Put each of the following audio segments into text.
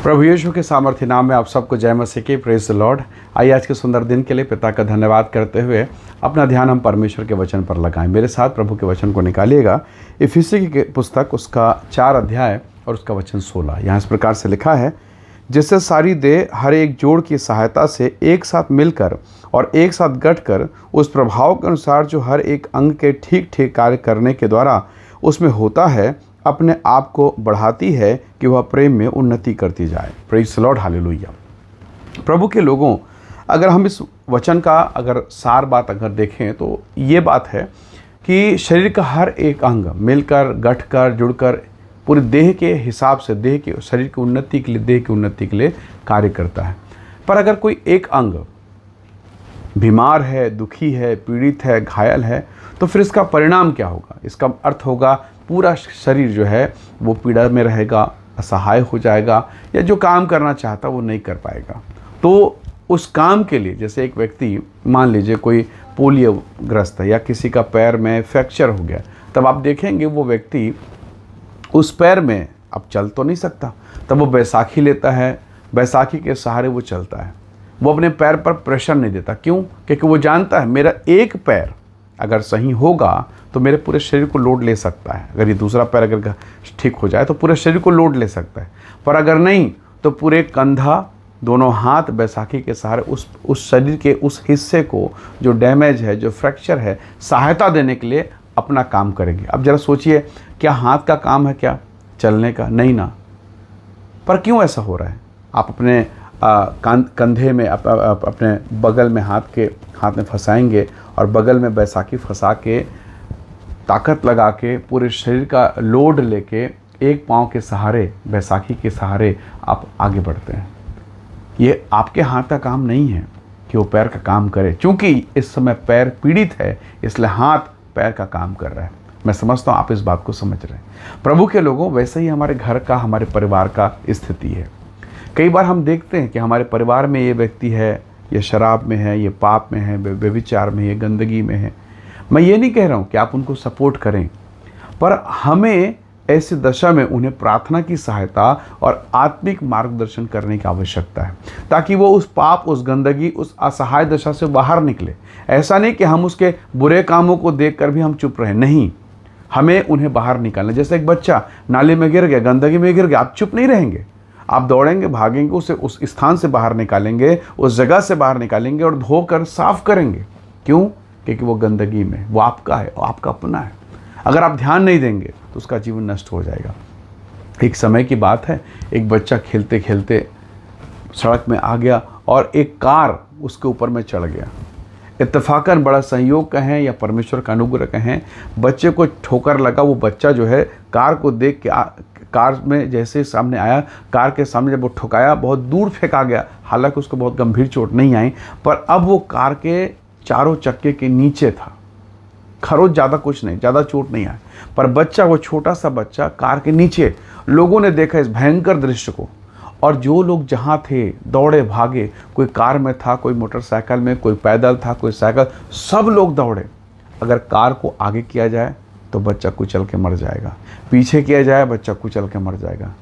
प्रभु यीशु के सामर्थ्य नाम में आप सबको जय मसीह की। Praise the Lord. आइए आज के सुंदर दिन के लिए पिता का धन्यवाद करते हुए अपना ध्यान हम परमेश्वर के वचन पर लगाएं। मेरे साथ प्रभु के वचन को निकालिएगा। इफिसी की पुस्तक उसका 4 अध्याय और उसका वचन 16। यहाँ इस प्रकार से लिखा है, जिससे सारी देह हर एक जोड़ की सहायता से एक साथ मिलकर और एक साथ गठकर उस प्रभाव के अनुसार जो हर एक अंग के ठीक ठीक कार्य करने के द्वारा उसमें होता है, अपने आप को बढ़ाती है कि वह प्रेम में उन्नति करती जाए। Praise the lord, hallelujah. प्रभु के लोगों, अगर हम इस वचन का अगर सार बात अगर देखें तो ये बात है कि शरीर का हर एक अंग मिलकर गठकर जुड़कर पूरे देह के हिसाब से देह के शरीर की उन्नति के लिए देह की उन्नति के लिए कार्य करता है। पर अगर कोई एक अंग बीमार है, दुखी है, पीड़ित है, घायल है, तो फिर इसका परिणाम क्या होगा? इसका अर्थ होगा पूरा शरीर जो है वो पीड़ा में रहेगा, असहाय हो जाएगा, या जो काम करना चाहता वो नहीं कर पाएगा। तो उस काम के लिए, जैसे एक व्यक्ति मान लीजिए कोई पोलियो ग्रस्त है या किसी का पैर में फ्रैक्चर हो गया, तब आप देखेंगे वो व्यक्ति उस पैर में अब चल तो नहीं सकता, तब वो बैसाखी लेता है, बैसाखी के सहारे वो चलता है। वो अपने पैर पर प्रेशर नहीं देता। क्यों? क्योंकि वो जानता है मेरा एक पैर अगर सही होगा तो मेरे पूरे शरीर को लोड ले सकता है। अगर ये दूसरा पैर अगर ठीक हो जाए तो पूरे शरीर को लोड ले सकता है, पर अगर नहीं तो पूरे कंधा, दोनों हाथ बैसाखी के सहारे उस शरीर के उस हिस्से को जो डैमेज है, जो फ्रैक्चर है, सहायता देने के लिए अपना काम करेंगे। अब ज़रा सोचिए, क्या हाथ का काम है क्या चलने का? नहीं ना। पर क्यों ऐसा हो रहा है? आप अपने कंधे में अपने बगल में हाथ में फंसाएंगे और बगल में बैसाखी फंसा के ताकत लगा के पूरे शरीर का लोड लेके एक पाँव के सहारे, बैसाखी के सहारे आप आगे बढ़ते हैं। ये आपके हाथ का काम नहीं है कि वो पैर का काम करे। चूँकि इस समय पैर पीड़ित है, इसलिए हाथ पैर का काम कर रहा है। मैं समझता हूँ आप इस बात को समझ रहे हैं। प्रभु के लोगों, वैसे ही हमारे घर का, हमारे परिवार का स्थिति है। कई बार हम देखते हैं कि हमारे परिवार में ये व्यक्ति है, ये शराब में है, ये पाप में है, व्यभिचार में, ये गंदगी में है। मैं ये नहीं कह रहा हूँ कि आप उनको सपोर्ट करें, पर हमें ऐसी दशा में उन्हें प्रार्थना की सहायता और आत्मिक मार्गदर्शन करने की आवश्यकता है, ताकि वो उस पाप, उस गंदगी, उस असहाय दशा से बाहर निकले। ऐसा नहीं कि हम उसके बुरे कामों को देखकर भी हम चुप रहे, नहीं, हमें उन्हें बाहर निकालना। जैसे एक बच्चा नाले में गिर गया, गंदगी में गिर गया, आप चुप नहीं रहेंगे, आप दौड़ेंगे, भागेंगे, उसे उस स्थान से बाहर निकालेंगे, उस जगह से बाहर निकालेंगे और धोकर साफ करेंगे। क्यों? क्योंकि वो गंदगी में, वो आपका है, आपका अपना है। अगर आप ध्यान नहीं देंगे तो उसका जीवन नष्ट हो जाएगा। एक समय की बात है, एक बच्चा खेलते खेलते सड़क में आ गया और एक कार उसके ऊपर में चढ़ गया। इत्तेफाकन, बड़ा संयोग कहें या परमेश्वर का अनुग्रह कहें, बच्चे को ठोकर लगा। वो बच्चा जो है कार को देख के कार में जैसे सामने आया, कार के सामने जब वो ठुकाया, बहुत दूर फेंका गया। हालांकि उसको बहुत गंभीर चोट नहीं आई, पर अब वो कार के चारों चक्के के नीचे था। खरोच, ज़्यादा कुछ नहीं, ज़्यादा चोट नहीं आई, पर बच्चा, वो छोटा सा बच्चा कार के नीचे। लोगों ने देखा इस भयंकर दृश्य को, और जो लोग जहाँ थे दौड़े भागे। कोई कार में था, कोई मोटरसाइकिल में, कोई पैदल था, कोई साइकिल, सब लोग दौड़े। अगर कार को आगे किया जाए तो बच्चा कुचल के मर जाएगा, पीछे किया जाए बच्चा कुचल के मर जाएगा।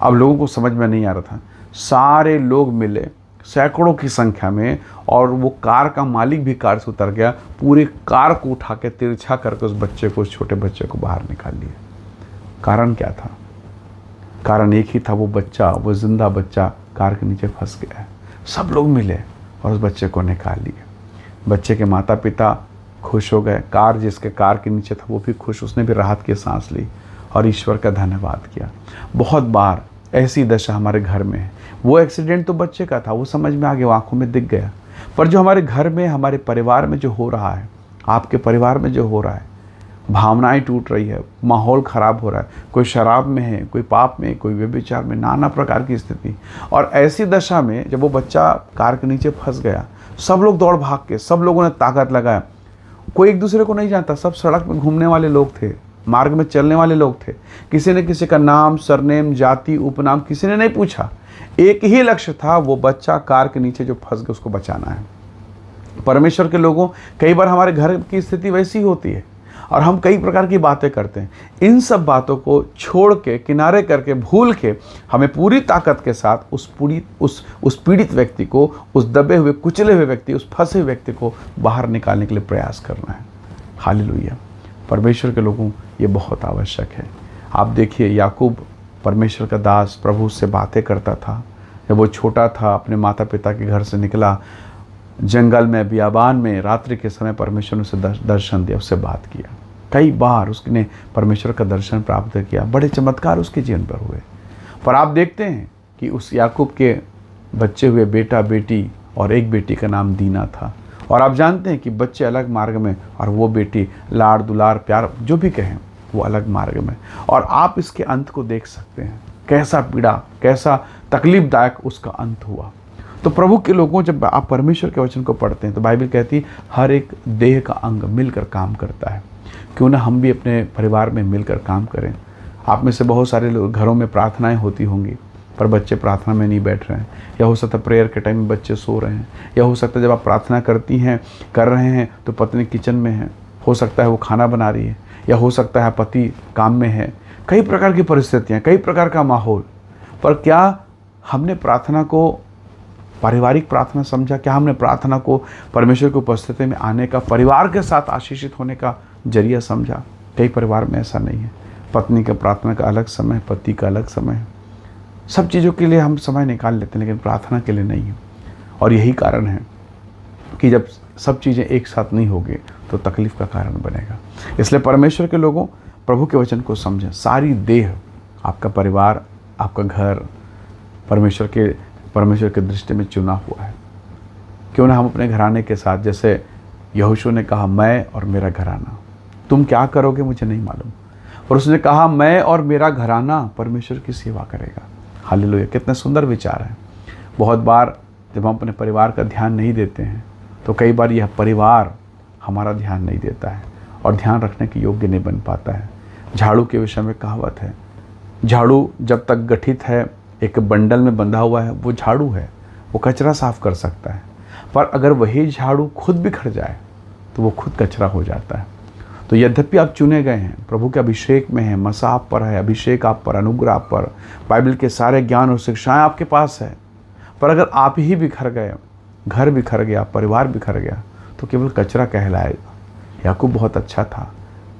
अब लोगों को समझ में नहीं आ रहा था। सारे लोग मिले सैकड़ों की संख्या में, और वो कार का मालिक भी कार से उतर गया। पूरी कार को उठा के तिरछा करके उस बच्चे को, उस छोटे बच्चे को बाहर निकाल लिया। कारण क्या था? कारण एक ही था, वो बच्चा, वो जिंदा बच्चा कार के नीचे फंस गया है। सब लोग मिले और उस बच्चे को निकाल लिए। बच्चे के माता पिता खुश हो गए, कार जिसके कार के नीचे था वो भी खुश, उसने भी राहत की सांस ली और ईश्वर का धन्यवाद किया। बहुत बार ऐसी दशा हमारे घर में है। वो एक्सीडेंट तो बच्चे का था, वो समझ में आ गया, आंखों में दिख गया, पर जो हमारे घर में, हमारे परिवार में जो हो रहा है, आपके परिवार में जो हो रहा है, भावनाएं टूट रही है, माहौल ख़राब हो रहा है, कोई शराब में है, कोई पाप में, कोई व्यभिचार में, नाना प्रकार की स्थिति। और ऐसी दशा में जब वो बच्चा कार के नीचे फंस गया, सब लोग दौड़ भाग के, सब लोगों ने ताकत लगाया। कोई एक दूसरे को नहीं जानता, सब सड़क में घूमने वाले लोग थे, मार्ग में चलने वाले लोग थे। किसी ने किसी का नाम, सरनेम, जाति, उपनाम किसी ने नहीं पूछा। एक ही लक्ष्य था, वो बच्चा कार के नीचे जो फंस गया उसको बचाना है। परमेश्वर के लोगों, कई बार हमारे घर की स्थिति वैसी होती है। और हम कई प्रकार की बातें करते हैं। इन सब बातों को छोड़ के, किनारे करके, भूल के हमें पूरी ताकत के साथ उस पीड़ित व्यक्ति को, उस दबे हुए, कुचले हुए व्यक्ति, उस फंसे हुए व्यक्ति को बाहर निकालने के लिए प्रयास करना है। हालेलुया। परमेश्वर के लोगों, ये बहुत आवश्यक है। आप देखिए, याकूब परमेश्वर का दास प्रभु से बातें करता था। जब वो छोटा था, अपने माता पिता के घर से निकला, जंगल में, बियाबान में, रात्रि के समय परमेश्वर ने उसे दर्शन दिया, उससे बात किया। कई बार उसने परमेश्वर का दर्शन प्राप्त किया, बड़े चमत्कार उसके जीवन पर हुए। पर आप देखते हैं कि उस याकूब के बच्चे हुए बेटा बेटी, और एक बेटी का नाम दीना था। और आप जानते हैं कि बच्चे अलग मार्ग में, और वो बेटी लाड़ दुलार प्यार जो भी कहें, वो अलग मार्ग में। और आप इसके अंत को देख सकते हैं, कैसा पीड़ा, कैसा तकलीफदायक उसका अंत हुआ। तो प्रभु के लोगों, जब आप परमेश्वर के वचन को पढ़ते हैं तो बाइबल कहती है हर एक देह का अंग मिलकर काम करता है। क्यों ना हम भी अपने परिवार में मिलकर काम करें। आप में से बहुत सारे लोग घरों में प्रार्थनाएं होती होंगी, पर बच्चे प्रार्थना में नहीं बैठ रहे हैं, या हो सकता है प्रेयर के टाइम में बच्चे सो रहे हैं, या हो सकता है जब आप प्रार्थना कर रहे हैं तो पत्नी किचन में है, हो सकता है वो खाना बना रही है, या हो सकता है पति काम में है। कई प्रकार की परिस्थितियाँ, कई प्रकार का माहौल। पर क्या हमने प्रार्थना को पारिवारिक प्रार्थना समझा? क्या हमने प्रार्थना को परमेश्वर की उपस्थिति में आने का, परिवार के साथ आशीषित होने का जरिया समझा? कई परिवार में ऐसा नहीं है। पत्नी का प्रार्थना का अलग समय है, पति का अलग समय है। सब चीज़ों के लिए हम समय निकाल लेते हैं, लेकिन प्रार्थना के लिए नहीं है। और यही कारण है कि जब सब चीज़ें एक साथ नहीं होगी तो तकलीफ का कारण बनेगा। इसलिए परमेश्वर के लोगों, प्रभु के वचन को समझें। सारी देह, आपका परिवार, आपका घर परमेश्वर के दृष्टि में चुना हुआ है। क्यों ना हम अपने घराने के साथ, जैसे यहोशू ने कहा, मैं और मेरा घराना। तुम क्या करोगे मुझे नहीं मालूम, और उसने कहा मैं और मेरा घराना परमेश्वर की सेवा करेगा। हालेलुया। कितने सुंदर विचार हैं। बहुत बार जब हम अपने परिवार का ध्यान नहीं देते हैं तो कई बार यह परिवार हमारा ध्यान नहीं देता है और ध्यान रखने के योग्य नहीं बन पाता है। झाड़ू के विषय में कहावत है, झाड़ू जब तक गठित है, एक बंडल में बंधा हुआ है, वो झाड़ू है, वो कचरा साफ कर सकता है। पर अगर वही झाड़ू खुद बिखर जाए तो वो खुद कचरा हो जाता है। तो यद्यपि आप चुने गए हैं, प्रभु के अभिषेक में हैं, मसा आप पर है, अभिषेक आप पर, अनुग्रह आप पर, बाइबल के सारे ज्ञान और शिक्षाएं आपके पास है, पर अगर आप ही बिखर गए, घर बिखर गया, परिवार बिखर गया, तो केवल कचरा कहलाएगा। याकूब बहुत अच्छा था,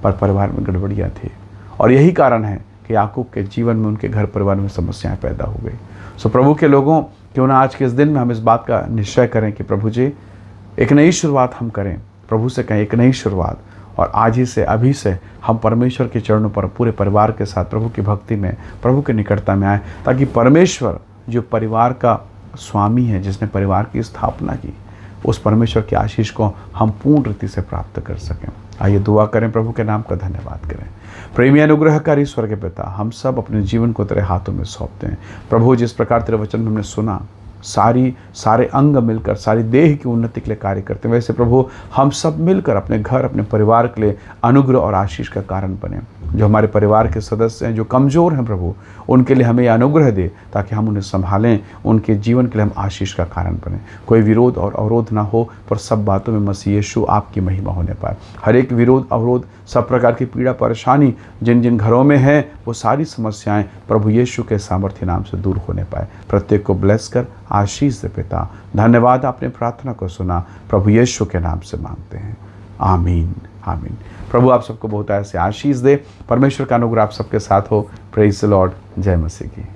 पर परिवार में गड़बड़ियाँ थी, और यही कारण है कि याकूब के जीवन में, उनके घर परिवार में समस्याएं पैदा हो गई। सो प्रभु के लोगों, क्यों ना आज के इस दिन में हम इस बात का निश्चय करें कि प्रभु जी, एक नई शुरुआत हम करें। प्रभु से कहें एक नई शुरुआत, और आज ही से, अभी से हम परमेश्वर के चरणों पर पूरे परिवार के साथ प्रभु की भक्ति में, प्रभु की निकटता में आए, ताकि परमेश्वर जो परिवार का स्वामी है, जिसने परिवार की स्थापना की, उस परमेश्वर की आशीष को हम पूर्ण रीति से प्राप्त कर सकें। आइए दुआ करें, प्रभु के नाम का धन्यवाद करें। प्रेमी अनुग्रहकारी स्वर्ग के पिता, हम सब अपने जीवन को तेरे हाथों में सौंपते हैं। प्रभु, जिस प्रकार तेरे वचन में हमने सुना, सारे अंग मिलकर सारी देह की उन्नति के लिए कार्य करते हैं, वैसे प्रभु हम सब मिलकर अपने घर, अपने परिवार के लिए अनुग्रह और आशीष का कारण बने। जो हमारे परिवार के सदस्य हैं, जो कमज़ोर हैं प्रभु, उनके लिए हमें अनुग्रह दे, ताकि हम उन्हें संभालें, उनके जीवन के लिए हम आशीष का कारण बने। कोई विरोध और अवरोध ना हो, पर सब बातों में मसीह यीशु आपकी महिमा होने पाए। हर एक विरोध, अवरोध, सब प्रकार की पीड़ा, परेशानी जिन जिन घरों में है, वो सारी समस्याएं प्रभु यीशु के सामर्थ्य नाम से दूर होने पाए। प्रत्येक को ब्लेस कर आशीष दे पिता। धन्यवाद, आपने प्रार्थना को सुना, प्रभु यीशु के नाम से मांगते हैं, आमीन आमीन। प्रभु आप सबको बहुत ऐसे आशीष दे। परमेश्वर का अनुग्रह आप सबके साथ हो। Praise the Lord. जय मसीह की।